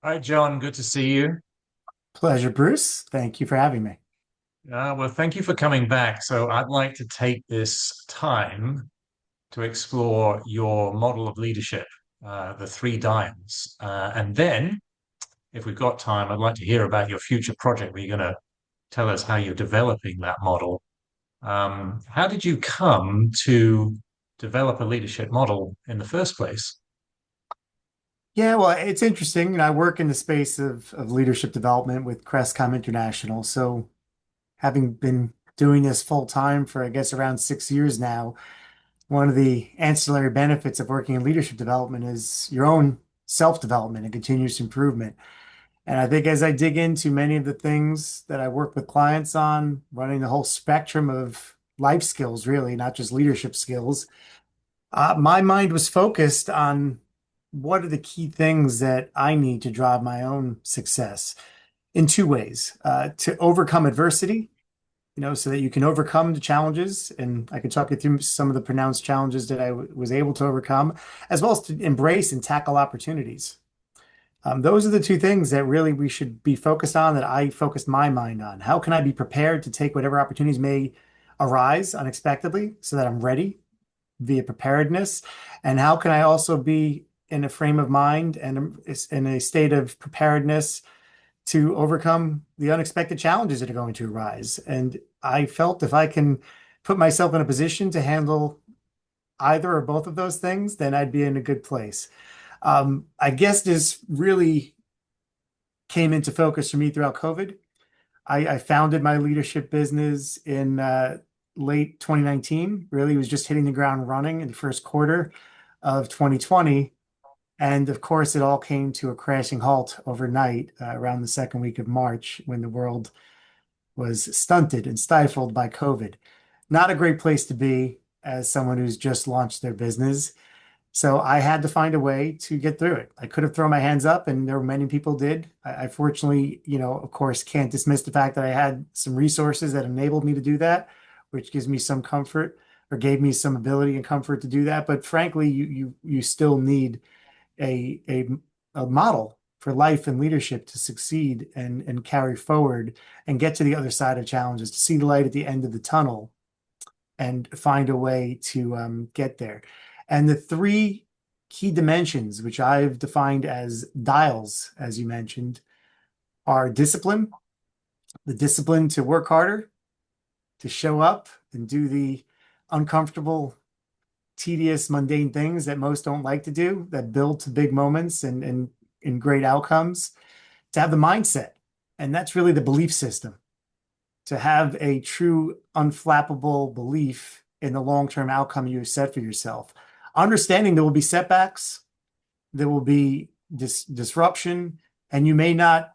Hi, John. Good to see you. Pleasure, Bruce. Thank you for having me. Well, thank you for coming back. So, I'd like to take this time to explore your model of leadership, the three dials. And then, if we've got time, I'd like to hear about your future project where you're going to tell us how you're developing that model. How did you come to develop a leadership model in the first place? Yeah, well, it's interesting. I work in the space of leadership development with Crestcom International. So, having been doing this full time for, I guess, around 6 years now, one of the ancillary benefits of working in leadership development is your own self-development and continuous improvement. And I think as I dig into many of the things that I work with clients on, running the whole spectrum of life skills, really, not just leadership skills. My mind was focused on what are the key things that I need to drive my own success in two ways. To overcome adversity, so that you can overcome the challenges. And I can talk you through some of the pronounced challenges that was able to overcome, as well as to embrace and tackle opportunities. Those are the two things that really we should be focused on, that I focused my mind on. How can I be prepared to take whatever opportunities may arise unexpectedly so that I'm ready via preparedness? And how can I also be in a frame of mind and in a state of preparedness to overcome the unexpected challenges that are going to arise? And I felt if I can put myself in a position to handle either or both of those things, then I'd be in a good place. I guess this really came into focus for me throughout COVID. I founded my leadership business in late 2019. Really was just hitting the ground running in the first quarter of 2020. And of course, it all came to a crashing halt overnight around the second week of March when the world was stunted and stifled by COVID. Not a great place to be as someone who's just launched their business. So I had to find a way to get through it. I could have thrown my hands up, and there were many people did. I fortunately, of course, can't dismiss the fact that I had some resources that enabled me to do that, which gives me some comfort or gave me some ability and comfort to do that. But frankly, you still need a a, a model for life and leadership to succeed and carry forward and get to the other side of challenges, to see the light at the end of the tunnel and find a way to get there. And the three key dimensions, which I've defined as dials, as you mentioned, are discipline, the discipline to work harder, to show up and do the uncomfortable, tedious, mundane things that most don't like to do, that build to big moments and great outcomes, to have the mindset. And that's really the belief system, to have a true, unflappable belief in the long-term outcome you set for yourself. Understanding there will be setbacks, there will be disruption, and you may not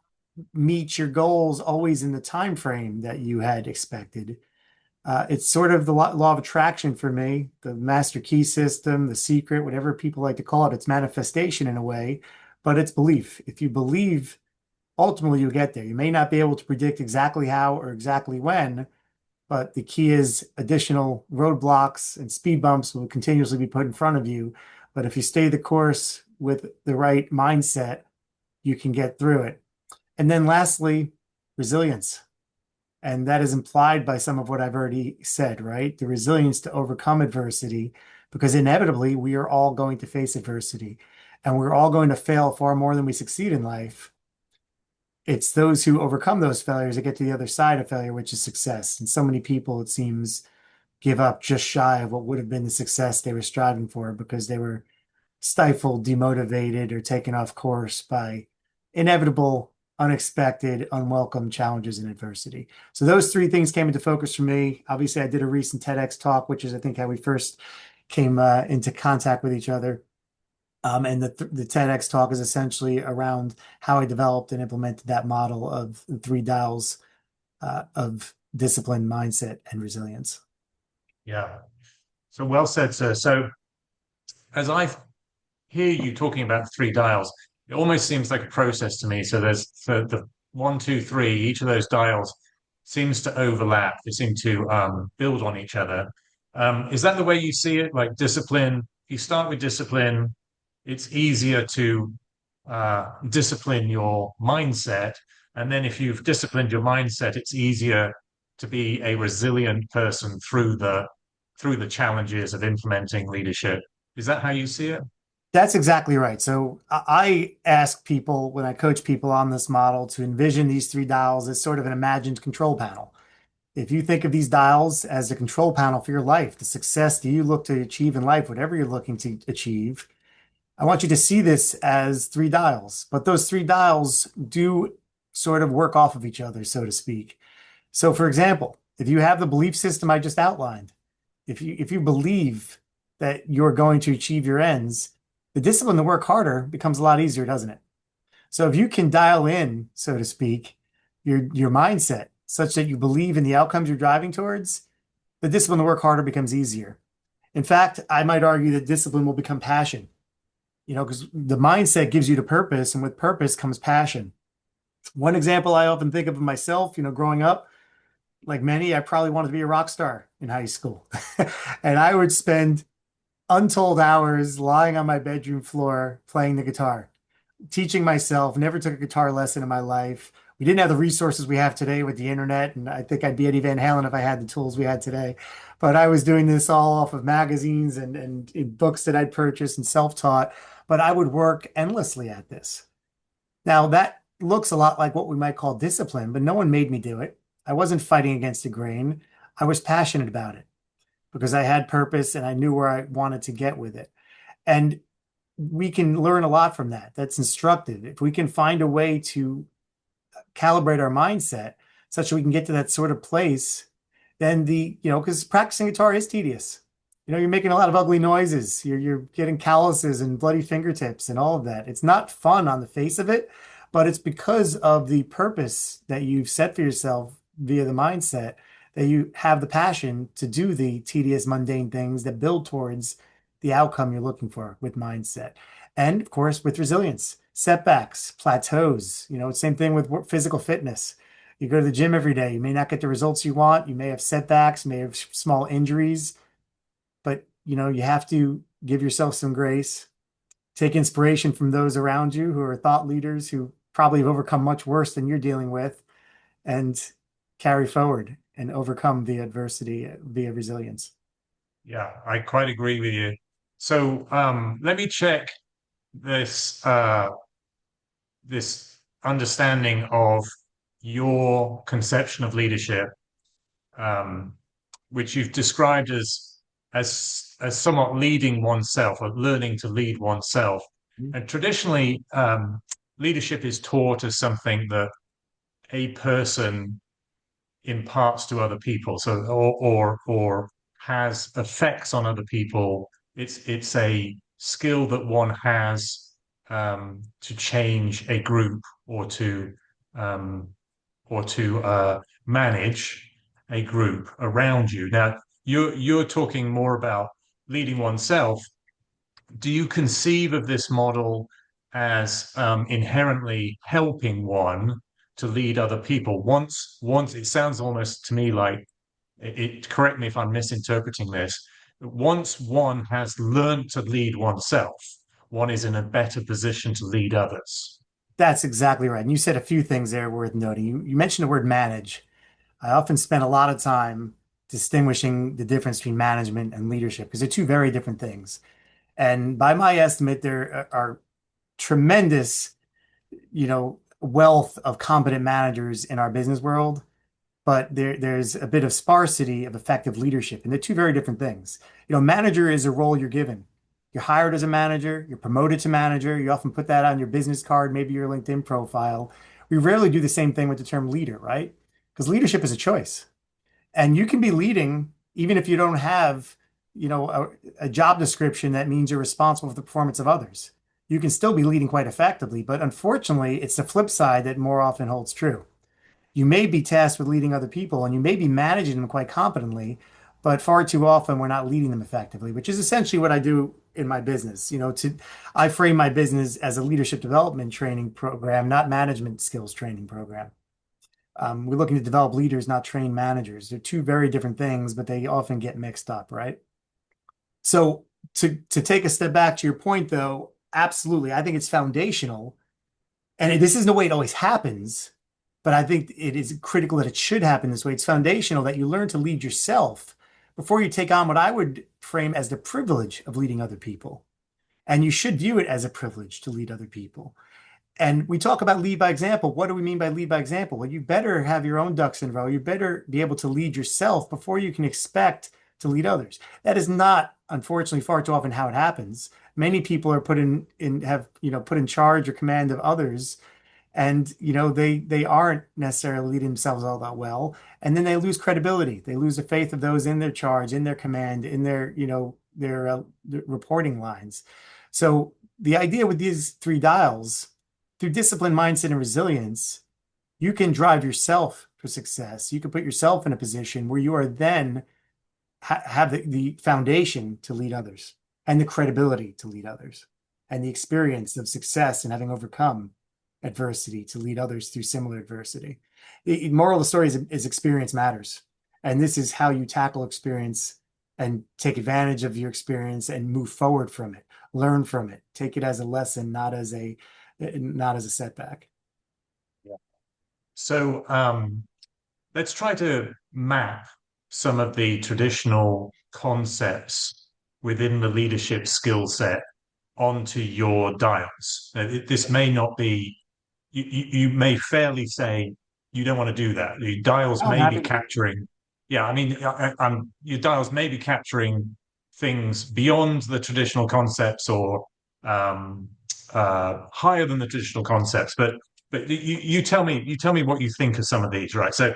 meet your goals always in the time frame that you had expected. It's sort of the law of attraction for me, the master key system, the secret, whatever people like to call it. It's manifestation in a way, but it's belief. If you believe, ultimately you get there. You may not be able to predict exactly how or exactly when, but the key is additional roadblocks and speed bumps will continuously be put in front of you. But if you stay the course with the right mindset, you can get through it. And then lastly, resilience. And that is implied by some of what I've already said, right? The resilience to overcome adversity, because inevitably we are all going to face adversity and we're all going to fail far more than we succeed in life. It's those who overcome those failures that get to the other side of failure, which is success. And so many people, it seems, give up just shy of what would have been the success they were striving for because they were stifled, demotivated, or taken off course by inevitable, unexpected, unwelcome challenges and adversity. So those three things came into focus for me. Obviously, I did a recent TEDx talk, which is, I think, how we first came into contact with each other. And the TEDx talk is essentially around how I developed and implemented that model of the three dials of discipline, mindset, and resilience. Yeah. So well said, sir. So, as I hear you talking about the three dials, it almost seems like a process to me. So there's the one, two, three, each of those dials seems to overlap. They seem to build on each other. Is that the way you see it? Like discipline, you start with discipline, it's easier to discipline your mindset. And then if you've disciplined your mindset, it's easier to be a resilient person through the challenges of implementing leadership. Is that how you see it? That's exactly right. So I ask people when I coach people on this model to envision these three dials as sort of an imagined control panel. If you think of these dials as a control panel for your life, the success that you look to achieve in life, whatever you're looking to achieve, I want you to see this as three dials. But those three dials do sort of work off of each other, so to speak. So, for example, if you have the belief system I just outlined, if you believe that you're going to achieve your ends, the discipline to work harder becomes a lot easier, doesn't it? So if you can dial in, so to speak, your mindset such that you believe in the outcomes you're driving towards, the discipline to work harder becomes easier. In fact, I might argue that discipline will become passion, because the mindset gives you the purpose, and with purpose comes passion. One example I often think of myself, growing up, like many, I probably wanted to be a rock star in high school. And I would spend untold hours lying on my bedroom floor playing the guitar, teaching myself, never took a guitar lesson in my life. We didn't have the resources we have today with the internet, and I think I'd be Eddie Van Halen if I had the tools we had today. But I was doing this all off of magazines and books that I'd purchased and self-taught. But I would work endlessly at this. Now, that looks a lot like what we might call discipline, but no one made me do it. I wasn't fighting against the grain. I was passionate about it because I had purpose and I knew where I wanted to get with it. And we can learn a lot from that. That's instructive. If we can find a way to calibrate our mindset such that we can get to that sort of place, then because practicing guitar is tedious. You're making a lot of ugly noises. You're getting calluses and bloody fingertips and all of that. It's not fun on the face of it, but it's because of the purpose that you've set for yourself via the mindset that you have the passion to do the tedious, mundane things that build towards the outcome you're looking for with mindset. And of course, with resilience, setbacks, plateaus, same thing with physical fitness. You go to the gym every day, you may not get the results you want. You may have setbacks, you may have small injuries, but you have to give yourself some grace, take inspiration from those around you who are thought leaders who probably have overcome much worse than you're dealing with, and carry forward and overcome the adversity via resilience. Yeah, I quite agree with you. So let me check this this understanding of your conception of leadership, um, which you've described as somewhat leading oneself or learning to lead oneself. And traditionally, leadership is taught as something that a person imparts to other people, so or has effects on other people. It's a skill that one has to change a group um, or to manage a group around you. Now, you're talking more about leading oneself. Do you conceive of this model as inherently helping one to lead other people? Once it sounds almost to me like correct me if I'm misinterpreting this. Once one has learned to lead oneself, one is in a better position to lead others. That's exactly right. And you said a few things there worth noting. You mentioned the word manage. I often spend a lot of time distinguishing the difference between management and leadership because they're two very different things. And by my estimate, there are tremendous, wealth of competent managers in our business world, but there's a bit of sparsity of effective leadership, and they're two very different things. Manager is a role you're given. You're hired as a manager, you're promoted to manager, you often put that on your business card, maybe your LinkedIn profile. We rarely do the same thing with the term leader, right? Because leadership is a choice. And you can be leading even if you don't have, a job description that means you're responsible for the performance of others. You can still be leading quite effectively, but unfortunately, it's the flip side that more often holds true. You may be tasked with leading other people and you may be managing them quite competently, but far too often we're not leading them effectively, which is essentially what I do in my business. I frame my business as a leadership development training program, not management skills training program. We're looking to develop leaders, not train managers. They're two very different things, but they often get mixed up, right? So to take a step back to your point, though, Absolutely. I think it's foundational. And this isn't the way it always happens, but I think it is critical that it should happen this way. It's foundational that you learn to lead yourself before you take on what I would frame as the privilege of leading other people. And you should view it as a privilege to lead other people. And we talk about lead by example. What do we mean by lead by example? Well, you better have your own ducks in a row. You better be able to lead yourself before you can expect to lead others. That is not, unfortunately, far too often how it happens. Many people are put in charge or command of others, and they aren't necessarily leading themselves all that well, and then they lose credibility. They lose the faith of those in their charge, in their command, in their reporting lines. So the idea with these three dials, through discipline, mindset, and resilience, you can drive yourself for success. You can put yourself in a position where you are then have the foundation to lead others, and the credibility to lead others, and the experience of success and having overcome adversity to lead others through similar adversity. The moral of the story is experience matters. And this is how you tackle experience and take advantage of your experience and move forward from it, learn from it, take it as a lesson, not as a setback. So let's try to map some of the traditional concepts within the leadership skill set onto your dials. This may not be, you may fairly say you don't want to do that. The dials I'm may be happy to. capturing, yeah, I mean, your dials may be capturing things beyond the traditional concepts or um, higher than the traditional concepts. But you tell me what you think of some of these, right? So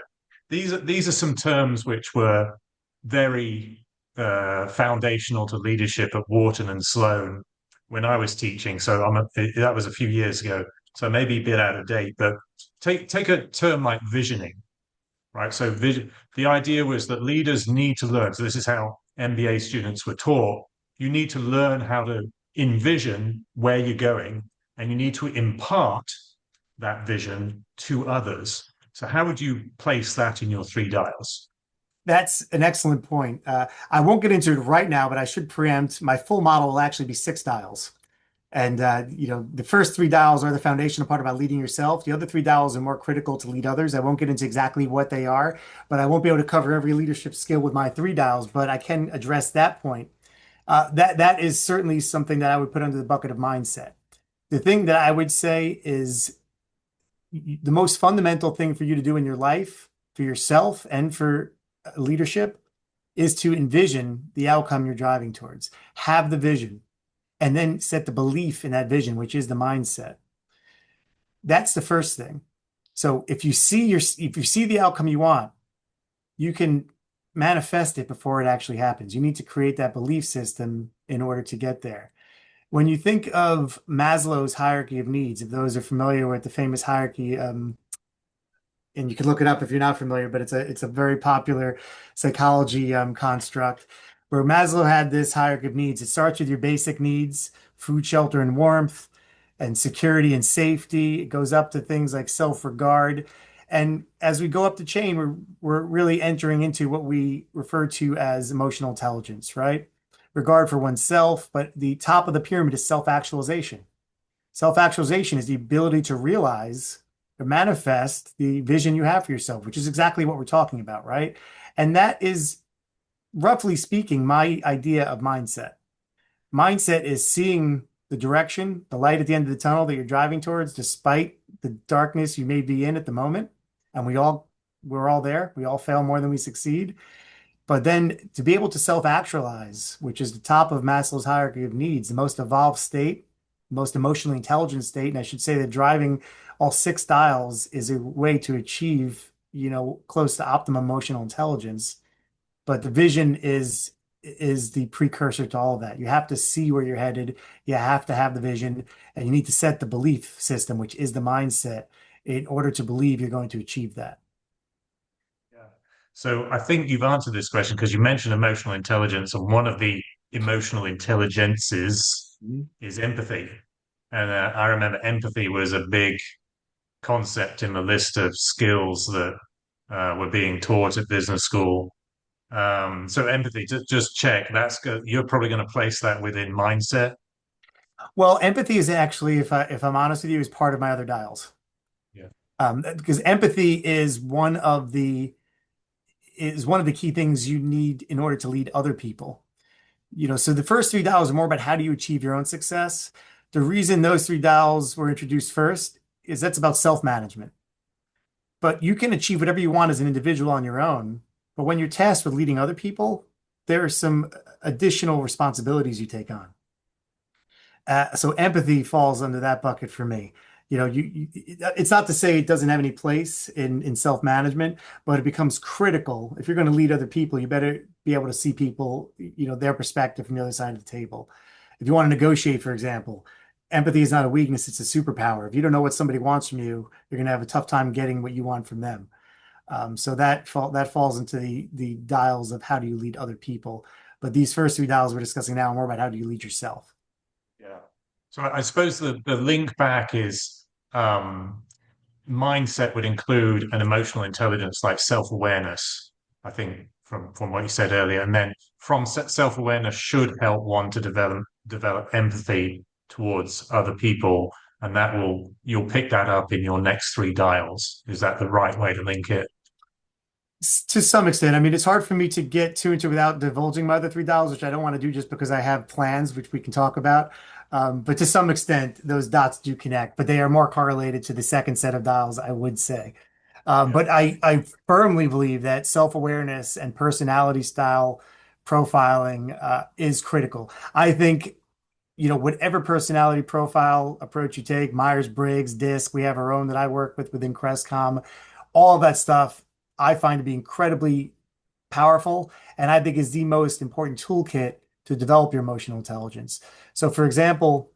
these are some terms which were very foundational to leadership at Wharton and Sloan when I was teaching. So that was a few years ago. So maybe a bit out of date. But take a term like visioning, right? So the idea was that leaders need to learn. So this is how MBA students were taught. You need to learn how to envision where you're going, and you need to impart that vision to others. So how would you place that in your three dials? That's an excellent point. I won't get into it right now, but I should preempt my full model will actually be six dials. And the first three dials are the foundational part about leading yourself. The other three dials are more critical to lead others. I won't get into exactly what they are, but I won't be able to cover every leadership skill with my three dials, but I can address that point. That is certainly something that I would put under the bucket of mindset. The thing that I would say is the most fundamental thing for you to do in your life, for yourself and for leadership, is to envision the outcome you're driving towards. Have the vision and then set the belief in that vision, which is the mindset. That's the first thing. So if you see the outcome you want, you can manifest it before it actually happens. You need to create that belief system in order to get there. When you think of Maslow's hierarchy of needs, if those are familiar with the famous hierarchy, and you can look it up if you're not familiar, but it's a very popular psychology construct where Maslow had this hierarchy of needs. It starts with your basic needs, food, shelter, and warmth, and security and safety. It goes up to things like self-regard. And as we go up the chain, we're really entering into what we refer to as emotional intelligence, right? Regard for oneself, but the top of the pyramid is self-actualization. Self-actualization is the ability to realize or manifest the vision you have for yourself, which is exactly what we're talking about, right? And that is, roughly speaking, my idea of mindset. Mindset is seeing the direction, the light at the end of the tunnel that you're driving towards, despite the darkness you may be in at the moment. And we're all there. We all fail more than we succeed. But then to be able to self-actualize, which is the top of Maslow's hierarchy of needs, the most evolved state, most emotionally intelligent state, and I should say that driving all six dials is a way to achieve, close to optimum emotional intelligence. But the vision is the precursor to all of that. You have to see where you're headed. You have to have the vision, and you need to set the belief system, which is the mindset, in order to believe you're going to achieve that. Yeah. So I think you've answered this question because you mentioned emotional intelligence, and one of the emotional intelligences Mhm. is empathy. And I remember empathy was a big concept in the list of skills that were being taught at business school. So empathy, just check. You're probably going to place that within mindset. Well, empathy is actually, if I'm honest with you, is part of my other dials. Yeah. Because empathy is one of the key things you need in order to lead other people. So the first three dials are more about how do you achieve your own success. The reason those three dials were introduced first is that's about self-management. But you can achieve whatever you want as an individual on your own. But when you're tasked with leading other people, there are some additional responsibilities you take on. So empathy falls under that bucket for me. It's not to say it doesn't have any place in self-management, but it becomes critical. If you're going to lead other people, you better be able to see people, their perspective from the other side of the table. If you want to negotiate, for example, empathy is not a weakness, it's a superpower. If you don't know what somebody wants from you, you're going to have a tough time getting what you want from them. So that falls into the dials of how do you lead other people. But these first three dials we're discussing now are more about how do you lead yourself. Yeah. So I suppose the link back is mindset would include an emotional intelligence like self-awareness, I think, from what you said earlier. And then from self-awareness should help one to develop empathy towards other people. And you'll pick that up in your next three dials. Is that the right way to link it? To some extent. I mean, it's hard for me to get too into without divulging my other three dials, which I don't want to do just because I have plans, which we can talk about. But to some extent, those dots do connect, but they are more correlated to the second set of dials, I would say. Yeah. But I firmly believe that self-awareness and personality style profiling is critical. I think, whatever personality profile approach you take, Myers-Briggs, DISC, we have our own that I work with within Crestcom, all of that stuff I find to be incredibly powerful, and I think is the most important toolkit to develop your emotional intelligence. So, for example,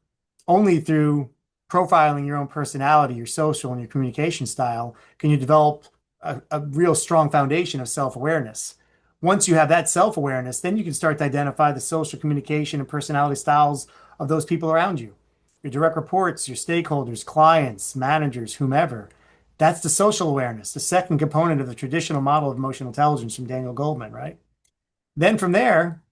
only through profiling your own personality, your social, and your communication style can you develop a real strong foundation of self-awareness. Once you have that self-awareness, then you can start to identify the social communication and personality styles of those people around you, your direct reports, your stakeholders, clients, managers, whomever. That's the social awareness, the second component of the traditional model of emotional intelligence from Daniel Goldman, right? Then from there,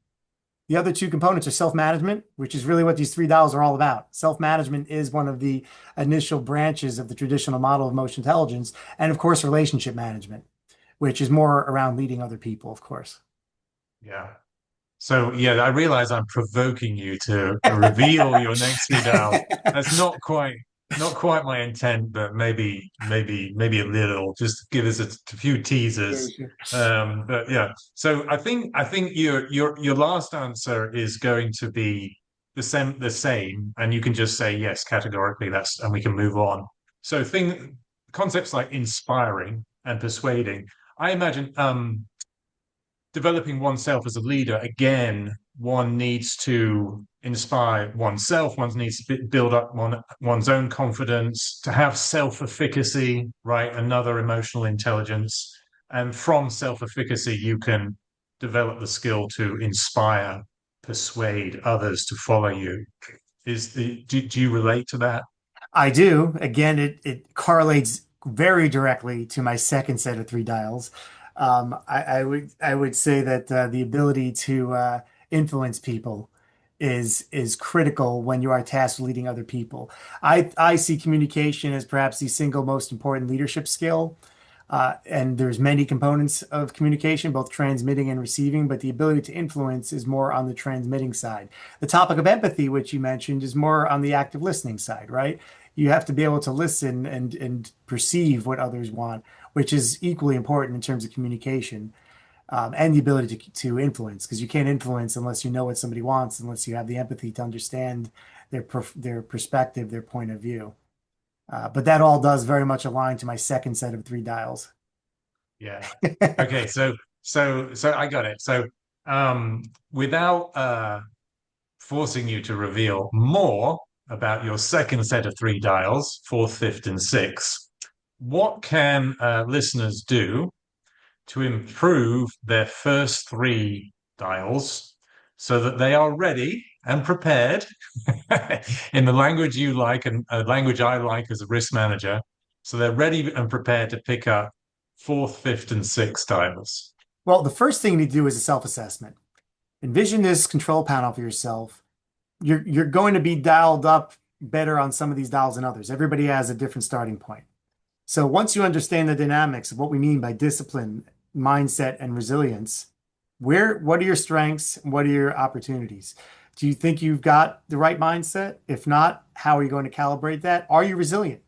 the other two components are self-management, which is really what these three dials are all about. Self-management is one of the initial branches of the traditional model of emotional intelligence. And of course, relationship management, which is more around leading other people, of course. Yeah. So yeah, I realize I'm provoking you to reveal your next three dials. That's not quite my intent, but maybe a little. Just give us a few Sure, teasers. sure. But yeah, so I think your last answer is going to be the same, and you can just say yes categorically. And we can move on. So concepts like inspiring and persuading. I imagine developing oneself as a leader, again, one needs to inspire oneself, one needs to build up one's own confidence, to have self-efficacy, right? Another emotional intelligence. And from self-efficacy, you can develop the skill to inspire, persuade others to follow you. Do you relate to that? I do. Again, it correlates very directly to my second set of three dials. I would say that the ability to influence people is critical when you are tasked with leading other people. I see communication as perhaps the single most important leadership skill. And there's many components of communication, both transmitting and receiving, but the ability to influence is more on the transmitting side. The topic of empathy, which you mentioned, is more on the active listening side, right? You have to be able to listen and perceive what others want, which is equally important in terms of communication, and the ability to influence, because you can't influence unless you know what somebody wants, unless you have the empathy to understand their perspective, their point of view. But that all does very much align to my second set of three dials. Yeah. Okay, so I got it. So without forcing you to reveal more about your second set of three dials, fourth, fifth, and sixth, what can listeners do to improve their first three dials so that they are ready and prepared in the language you like and a language I like as a risk manager? So they're ready and prepared to pick up fourth, fifth, and sixth dials. Well, the first thing you need to do is a self-assessment. Envision this control panel for yourself. you're going to be dialed up better on some of these dials than others. Everybody has a different starting point. So once you understand the dynamics of what we mean by discipline, mindset, and resilience, what are your strengths? What are your opportunities? Do you think you've got the right mindset? If not, how are you going to calibrate that? Are you resilient?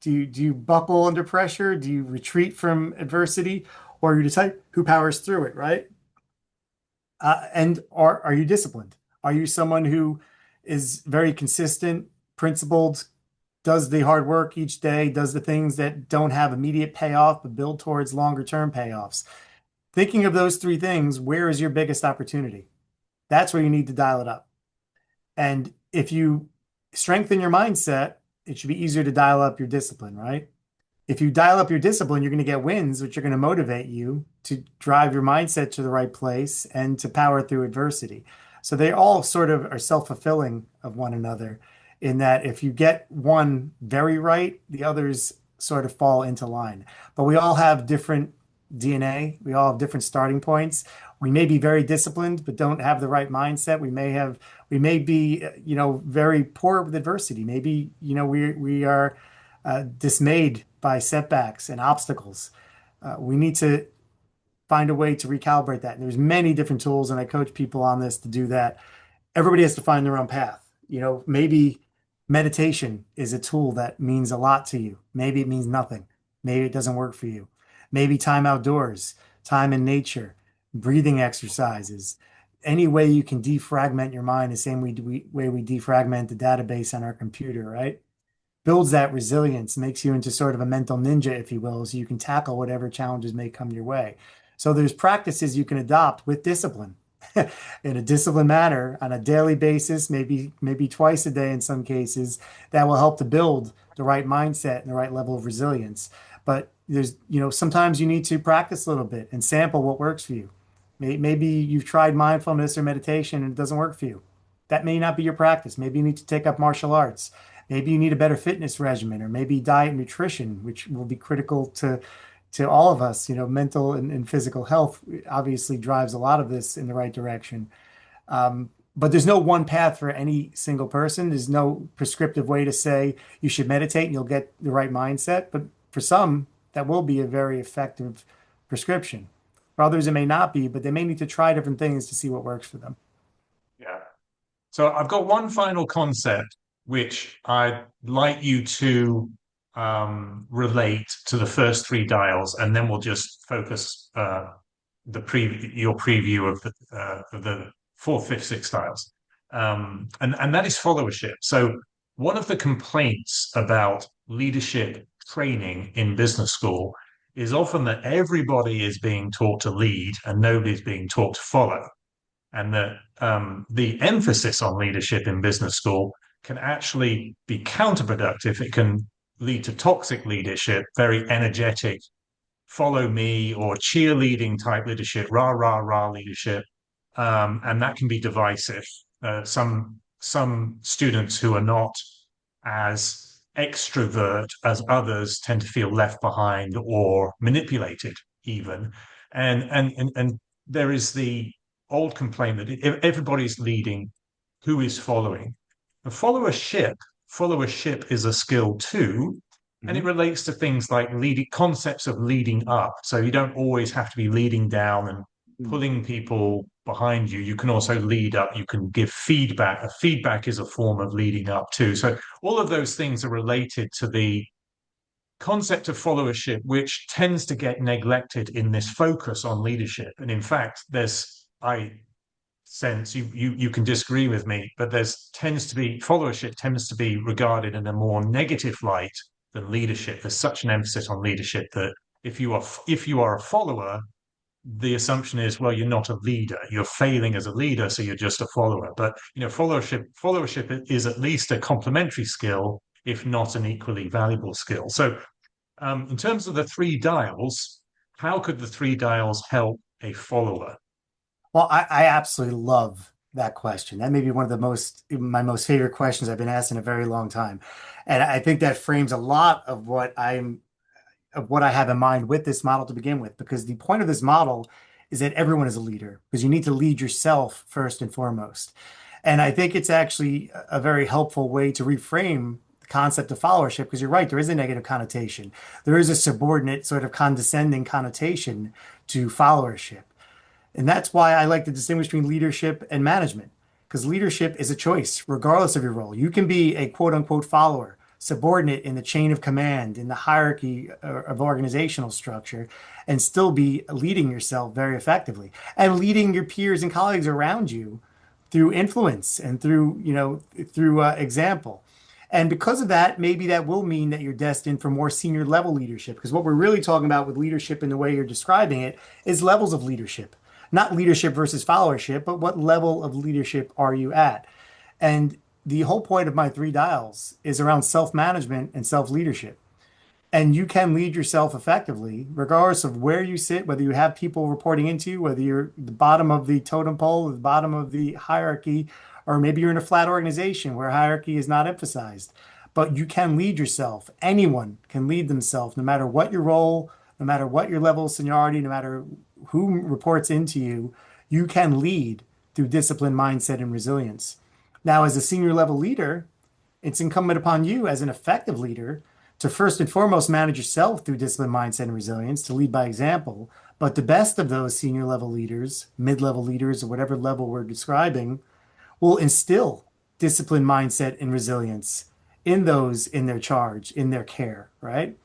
Do you buckle under pressure? Do you retreat from adversity? Or are you the type who powers through it, right? And are you disciplined? Are you someone who is very consistent, principled, does the hard work each day, does the things that don't have immediate payoff, but build towards longer term payoffs? Thinking of those three things, where is your biggest opportunity? That's where you need to dial it up. And if you strengthen your mindset, it should be easier to dial up your discipline, right? If you dial up your discipline, you're going to get wins, which are going to motivate you to drive your mindset to the right place and to power through adversity. So they all sort of are self-fulfilling of one another in that if you get one very right, the others sort of fall into line. But we all have different DNA. We all have different starting points. We may be very disciplined, but don't have the right mindset. We may be, very poor with adversity. Maybe, we are dismayed by setbacks and obstacles. We need to find a way to recalibrate that. And there's many different tools, and I coach people on this to do that. Everybody has to find their own path. Maybe meditation is a tool that means a lot to you. Maybe it means nothing. Maybe it doesn't work for you. Maybe time outdoors, time in nature, breathing exercises, any way you can defragment your mind, the same way we defragment the database on our computer, right? Builds that resilience, makes you into sort of a mental ninja, if you will, so you can tackle whatever challenges may come your way. So there's practices you can adopt with discipline in a disciplined manner on a daily basis, maybe twice a day in some cases, that will help to build the right mindset and the right level of resilience. But sometimes you need to practice a little bit and sample what works for you. Maybe you've tried mindfulness or meditation and it doesn't work for you. That may not be your practice. Maybe you need to take up martial arts. Maybe you need a better fitness regimen, or maybe diet and nutrition, which will be critical to all of us. Mental and physical health obviously drives a lot of this in the right direction. But there's no one path for any single person. There's no prescriptive way to say you should meditate and you'll get the right mindset. But for some, that will be a very effective prescription. For others, it may not be, but they may need to try different things to see what works for them. Yeah. So I've got one final concept which I'd like you to relate to the first three dials, and then we'll just focus your preview of the fourth, fifth, sixth dials, and that is followership. So one of the complaints about leadership training in business school is often that everybody is being taught to lead and nobody's being taught to follow, and that the emphasis on leadership in business school can actually be counterproductive. It can lead to toxic leadership, very energetic, follow me or cheerleading type leadership, rah, rah, rah leadership. And that can be divisive. Some students who are not as extrovert as others tend to feel left behind or manipulated even. And there is the old complaint that if everybody's leading, who is following? The followership is a skill too, and it Mhm. relates to things like leading concepts of leading up. So you don't always have to be leading down and pulling people behind you. You can also lead up. You can give feedback. A feedback is a form of leading up too. So all of those things are related to the concept of followership, which tends to get neglected in this focus on leadership. And in fact, I sense you can disagree with me, but followership tends to be regarded in a more negative light than leadership. There's such an emphasis on leadership that if you are a follower, the assumption is, well, you're not a leader. You're failing as a leader, so you're just a follower. But followership is at least a complementary skill, if not an equally valuable skill. So, in terms of the three dials, how could the three dials help a follower? Well, I absolutely love that question. That may be one of my most favorite questions I've been asked in a very long time. And I think that frames a lot of what I have in mind with this model to begin with, because the point of this model is that everyone is a leader, because you need to lead yourself first and foremost. And I think it's actually a very helpful way to reframe the concept of followership because you're right, there is a negative connotation. There is a subordinate, sort of condescending connotation to followership. And that's why I like to distinguish between leadership and management, because leadership is a choice, regardless of your role. You can be a quote unquote follower, subordinate in the chain of command, in the hierarchy of organizational structure, and still be leading yourself very effectively and leading your peers and colleagues around you through influence and through example. And because of that, maybe that will mean that you're destined for more senior level leadership. Because what we're really talking about with leadership in the way you're describing it is levels of leadership, not leadership versus followership, but what level of leadership are you at? And the whole point of my three dials is around self management and self leadership. And you can lead yourself effectively, regardless of where you sit, whether you have people reporting into you, whether you're the bottom of the totem pole, the bottom of the hierarchy, or maybe you're in a flat organization where hierarchy is not emphasized. But you can lead yourself. Anyone can lead themselves, no matter what your role, no matter what your level of seniority, no matter who reports into you, you can lead through discipline, mindset, and resilience. Now, as a senior level leader, it's incumbent upon you as an effective leader to first and foremost manage yourself through discipline, mindset, and resilience, to lead by example. But the best of those senior level leaders, mid level leaders, or whatever level we're describing, will instill discipline, mindset, and resilience in those in their charge, in their care, right?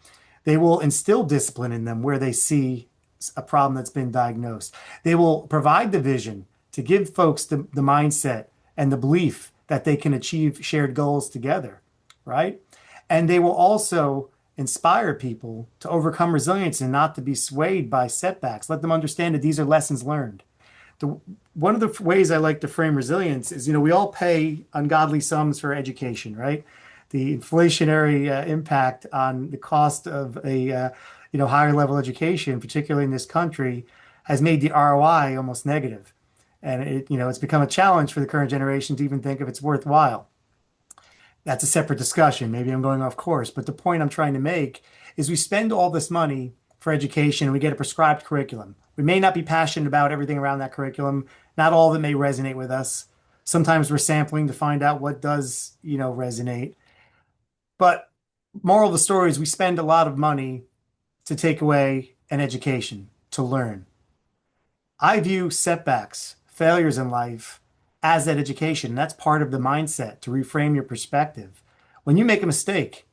They will instill discipline in them where they see a problem that's been diagnosed. They will provide the vision to give folks the mindset and the belief that they can achieve shared goals together, right? And they will also inspire people to overcome resilience and not to be swayed by setbacks. Let them understand that these are lessons learned. The, One of the ways I like to frame resilience is, we all pay ungodly sums for education, right? The inflationary impact on the cost of a higher level education, particularly in this country, has made the ROI almost negative, and it's become a challenge for the current generation to even think if it's worthwhile. That's a separate discussion. Maybe I'm going off course, but the point I'm trying to make is we spend all this money for education and we get a prescribed curriculum. We may not be passionate about everything around that curriculum. Not all of it may resonate with us. Sometimes we're sampling to find out what does, resonate. But moral of the story is we spend a lot of money to take away an education, to learn. I view setbacks, failures in life as that education. That's part of the mindset to reframe your perspective. When you make a mistake,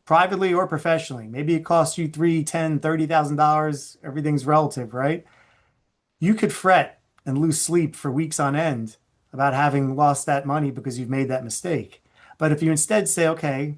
privately or professionally, maybe it costs you $3, 10, $30,000. Everything's relative, right? You could fret and lose sleep for weeks on end about having lost that money because you've made that mistake. But if you instead say, okay,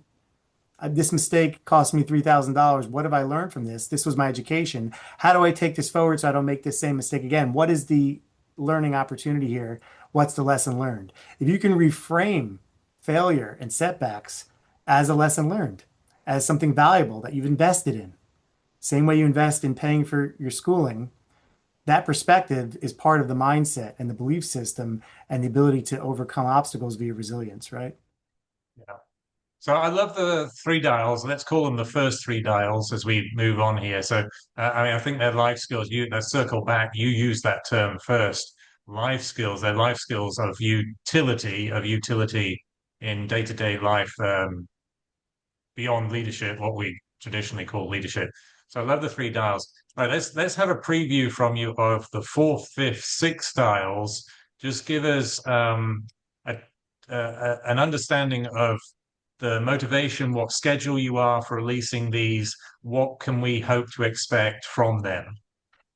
this mistake cost me $3,000. What have I learned from this? This was my education. How do I take this forward so I don't make this same mistake again? What is the learning opportunity here? What's the lesson learned? If you can reframe failure and setbacks as a lesson learned, as something valuable that you've invested in, same way you invest in paying for your schooling, that perspective is part of the mindset and the belief system and the ability to overcome obstacles via resilience, right? Yeah. So I love the three dials. Let's call them the first three dials as we move on here. So I mean, I think they're life skills. Let's circle back. You use that term first. Life skills. They're life skills of utility in day-to-day life, beyond leadership, what we traditionally call leadership. So I love the three dials. All right, let's have a preview from you of the fourth, fifth, sixth dials. Just give us an understanding of the motivation, what schedule you are for releasing these, what can we hope to expect from them?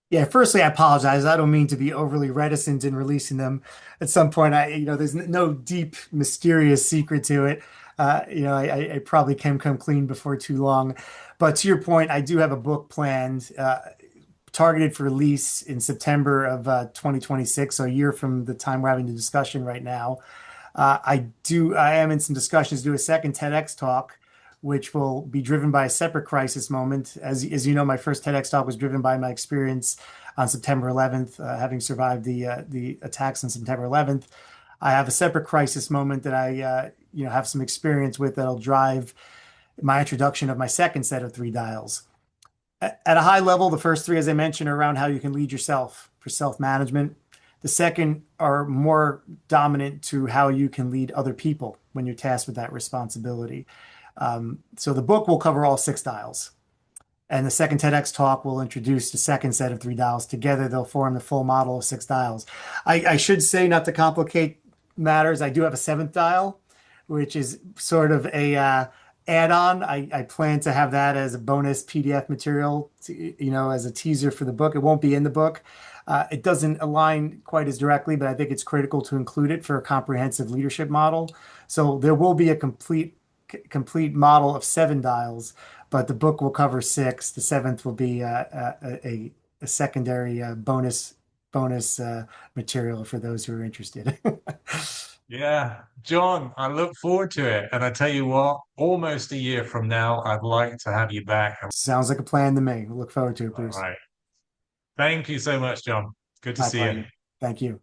Yeah, firstly, I apologize. I don't mean to be overly reticent in releasing them. At some point, there's no deep, mysterious secret to it. I probably can come clean before too long. But to your point, I do have a book planned, targeted for release in September of 2026, so a year from the time we're having the discussion right now. I am in some discussions to do a second TEDx talk, which will be driven by a separate crisis moment. As you know, my first TEDx talk was driven by my experience on September 11th, having survived the attacks on September 11th. I have a separate crisis moment that I have some experience with that'll drive my introduction of my second set of three dials. At a high level, the first three, as I mentioned, are around how you can lead yourself for self-management. The second are more dominant to how you can lead other people when you're tasked with that responsibility. So the book will cover all six dials. And the second TEDx talk will introduce the second set of three dials. Together, they'll form the full model of six dials. I should say, not to complicate matters, I do have a seventh dial, which is sort of a add-on. I plan to have that as a bonus PDF material, as a teaser for the book. It won't be in the book. It doesn't align quite as directly, but I think it's critical to include it for a comprehensive leadership model. So there will be a complete model of seven dials, but the book will cover six. The seventh will be a secondary bonus material for those who are interested. Yeah, John, I look forward to it. And I tell you what, almost a year from now, I'd like to have you back. Sounds like a plan to me. Look forward to it, All Bruce. right. Thank you so much, John. Good to My see you. pleasure. Thank you.